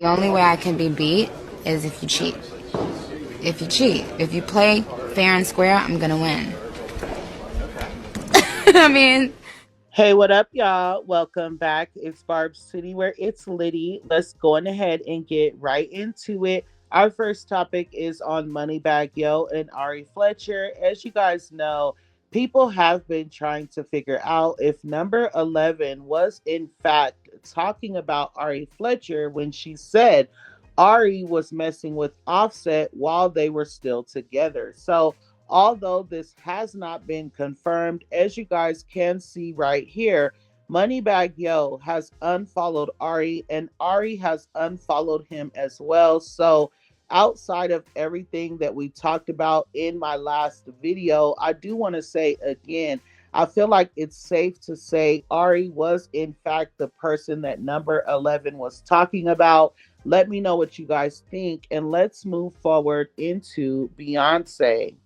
The only way I can be beat is if you cheat. If you cheat. If you play fair and square, I'm gonna win. I mean, Hey, what up, y'all? Welcome back. It's Barb City where it's Liddy. Let's go on ahead and get right into it. Our first topic is on Moneybagg Yo and Ari Fletcher. As you guys know, people have been trying to figure out if number 11 was in fact talking about Ari Fletcher when she said Ari was messing with Offset while they were still together. So, although this has not been confirmed, as you guys can see right here, Moneybagg Yo has unfollowed Ari, and Ari has unfollowed him as well. So, outside of everything that we talked about in my last video, I do want to say again, I feel like it's safe to say Ari was, in fact, the person that number 11 was talking about. Let me know what you guys think, and let's move forward into Beyonce.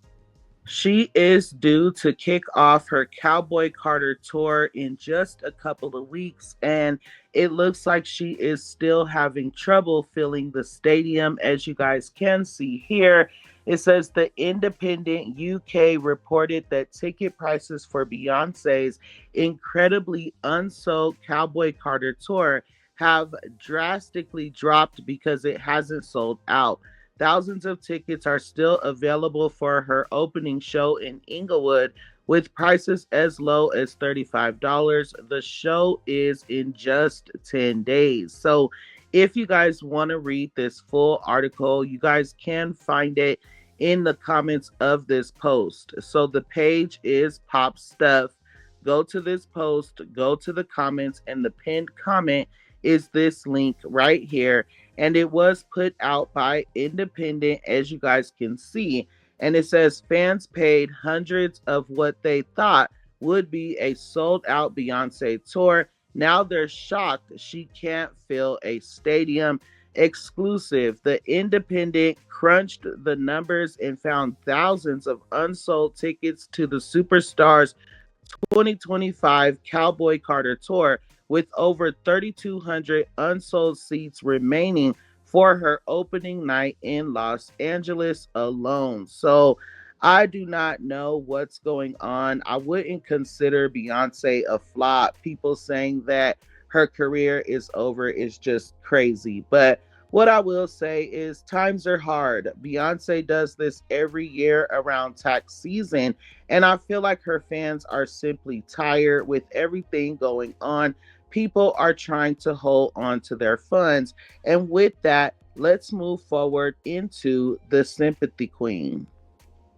She is due to kick off her Cowboy Carter tour in just a couple of weeks, and it looks like she is still having trouble filling the stadium, as you guys can see here. It says the Independent UK reported that ticket prices for Beyonce's incredibly unsold Cowboy Carter tour have drastically dropped because it hasn't sold out. Thousands of tickets are still available for her opening show in Inglewood with prices as low as $35. The show is in just 10 days. So, if you guys want to read this full article, you guys can find it in the comments of this post. So, the page is Pop Stuff. Go to this post, go to the comments, and the pinned comment is this link right here, and it was put out by Independent, as you guys can see. And it says fans paid hundreds of what they thought would be a sold out Beyonce tour. Now they're shocked she can't fill a stadium. Exclusive. The Independent crunched the numbers and found thousands of unsold tickets to the Superstars 2025 Cowboy Carter Tour, with over 3,200 unsold seats remaining for her opening night in Los Angeles alone. So I do not know what's going on. I wouldn't consider Beyonce a flop. People saying that her career is over is just crazy. But what I will say is times are hard. Beyonce does this every year around tax season, and I feel like her fans are simply tired with everything going on. People are trying to hold on to their funds. And with that, let's move forward into the Sympathy Queen.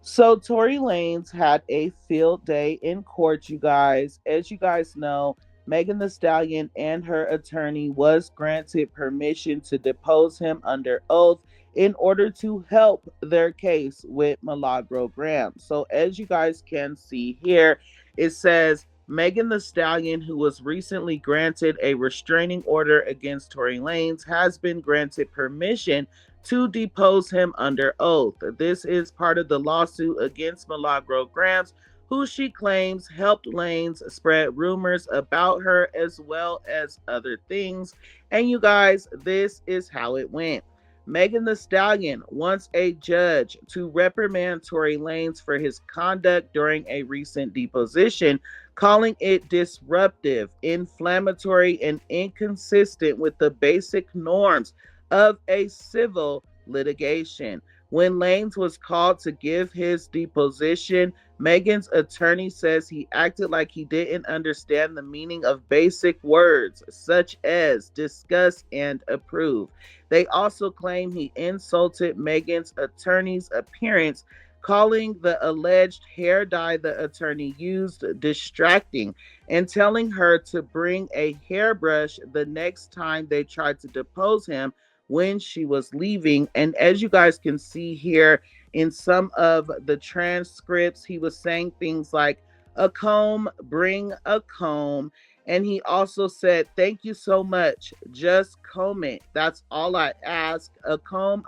So Tory Lanez had a field day in court, you guys. As you guys know, Megan the Stallion and her attorney was granted permission to depose him under oath in order to help their case with Milagro Graham. So as you guys can see here, it says Megan the Stallion, who was recently granted a restraining order against Tory Lanez, has been granted permission to depose him under oath. This is part of the lawsuit against Milagro Grams, who she claims helped Lanez spread rumors about her as well as other things. And you guys, this is how it went. Megan the Stallion wants a judge to reprimand Tory Lanez for his conduct during a recent deposition, calling it disruptive, inflammatory, and inconsistent with the basic norms of a civil litigation. When Lanez was called to give his deposition, Megan's attorney says he acted like he didn't understand the meaning of basic words such as discuss and approve. They also claim he insulted Megan's attorney's appearance, calling the alleged hair dye the attorney used distracting and telling her to bring a hairbrush the next time they tried to depose him when she was leaving. And as you guys can see here in some of the transcripts, he was saying things like, a comb, bring a comb. And he also said, thank you so much. Just comb it. That's all I ask. A comb,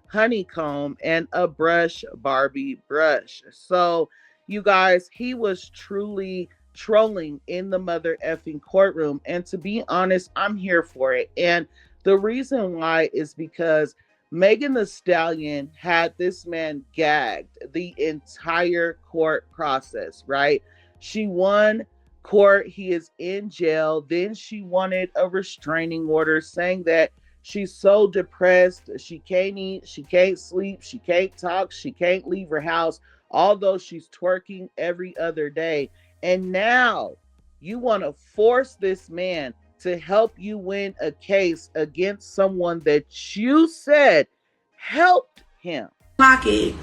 honeycomb, and a brush, Barbie brush. So, you guys, he was truly trolling in the mother effing courtroom. And to be honest, I'm here for it. And The reason why is because Megan the Stallion had this man gagged the entire court process, right? She won court, he is in jail. Then she wanted a restraining order saying that she's so depressed, she can't eat, she can't sleep, she can't talk, she can't leave her house, although she's twerking every other day. And now you want to force this man to help you win a case against someone that you said helped him. Clock it.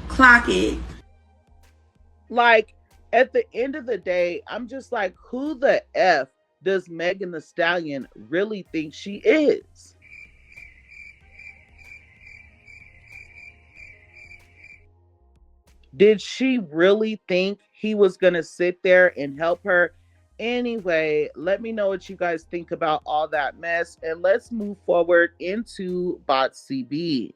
Clock it. Like, at the end of the day, I'm just like, who the F does Megan the Stallion really think she is? Did she really think he was going to sit there and help her? Anyway, let me know what you guys think about all that mess, and let's move forward into Bot CB.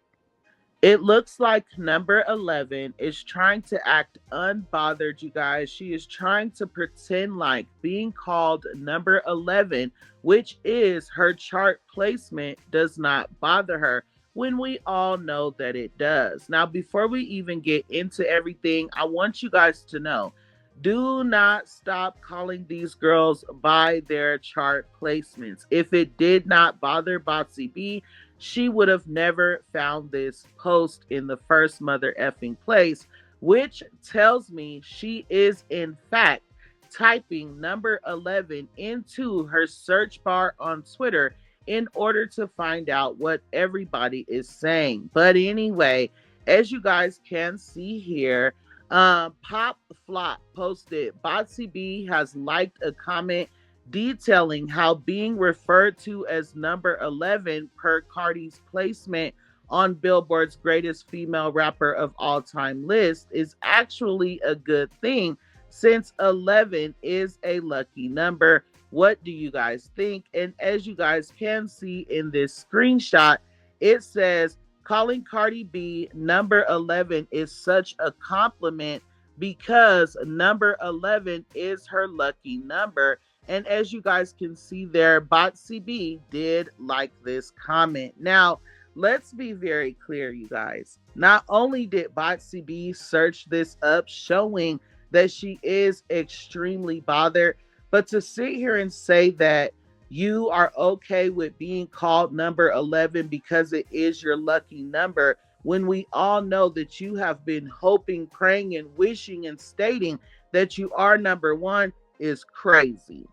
It looks like number 11 is trying to act unbothered, you guys. She is trying to pretend like being called number 11, which is her chart placement, does not bother her, when we all know that it does. Now, before we even get into everything, I want you guys to know, do not stop calling these girls by their chart placements. If it did not bother Botsy B, she would have never found this post in the first mother effing place, which tells me she is in fact typing number 11 into her search bar on Twitter in order to find out what everybody is saying. But anyway, as you guys can see here, Pop Flop posted, Botsy B has liked a comment detailing how being referred to as number 11 per Cardi's placement on Billboard's greatest female rapper of all time list is actually a good thing, since 11 is a lucky number. What do you guys think? And as you guys can see in this screenshot, it says, calling Cardi B number 11 is such a compliment because number 11 is her lucky number. And as you guys can see there, Botsy B did like this comment. Now, let's be very clear, you guys. Not only did Botsy B search this up, showing that she is extremely bothered, but to sit here and say that you are okay with being called number 11 because it is your lucky number, when we all know that you have been hoping, praying, and wishing and stating that you are number one, is crazy.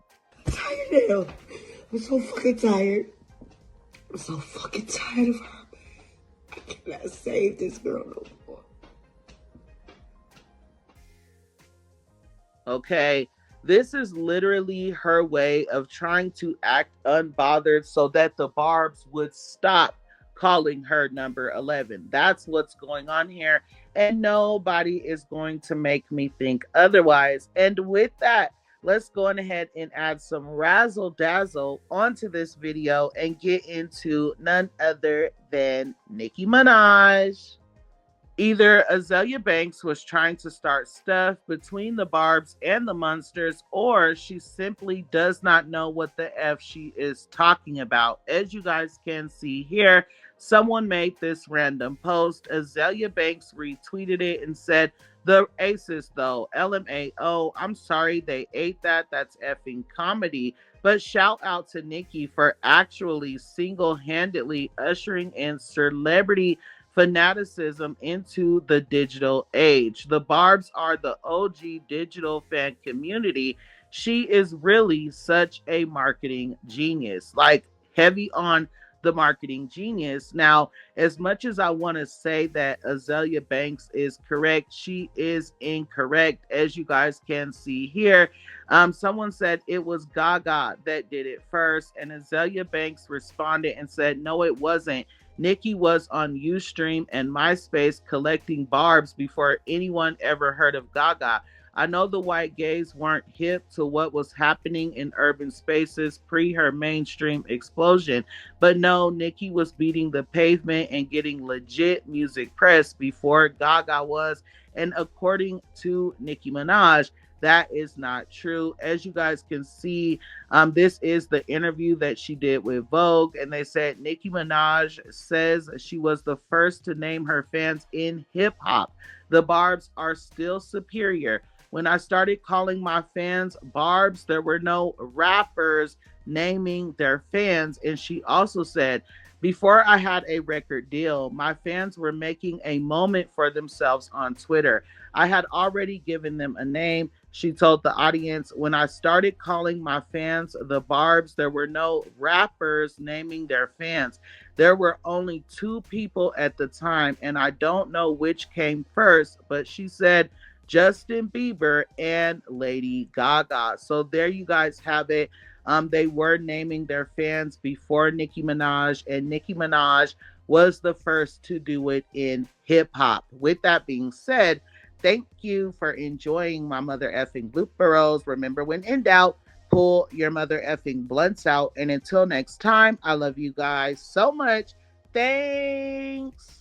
I'm tired now. I'm so fucking tired. I'm so fucking tired of her. I cannot save this girl no more. Okay, this is literally her way of trying to act unbothered so that the Barbs would stop calling her number 11. That's what's going on here, and nobody is going to make me think otherwise. And with that, let's go on ahead and add some razzle dazzle onto this video and get into none other than Nicki Minaj. Either Azalea Banks was trying to start stuff between the Barbs and the Munsters, or she simply does not know what the F she is talking about. As you guys can see here, someone made this random post. Azalea Banks retweeted it and said, "The aces though, LMAO, I'm sorry they ate that. That's effing comedy. But shout out to Nicki for actually single-handedly ushering in celebrity fanaticism into the digital age. The Barbs are the OG digital fan community. She is really such a marketing genius." Like, heavy on the marketing genius. Now, as much as I want to say that Azalea Banks is correct, she is incorrect. As you guys can see here, someone said it was Gaga that did it first, and Azalea Banks responded and said, "No, it wasn't. Nicki was on Ustream and MySpace collecting Barbs before anyone ever heard of Gaga. I know the white gays weren't hip to what was happening in urban spaces pre her mainstream explosion, but no, Nicki was beating the pavement and getting legit music press before Gaga was." And according to Nicki Minaj, That is not true. As you guys can see, this is the interview that she did with Vogue, and they said Nicki Minaj says she was the first to name her fans in hip hop. The Barbs are still superior. When I started calling my fans Barbs, there were no rappers naming their fans. And she also said, before I had a record deal, my fans were making a moment for themselves on Twitter. I had already given them a name. She told the audience, when I started calling my fans the Barbs, there were no rappers naming their fans. There were only two people at the time, and I don't know which came first, but she said Justin Bieber and Lady Gaga. So there you guys have it. They were naming their fans before Nicki Minaj, and Nicki Minaj was the first to do it in hip hop. With that being said, thank you for enjoying my mother effing blooperos. Remember, when in doubt, pull your mother effing blunts out. And until next time, I love you guys so much. Thanks.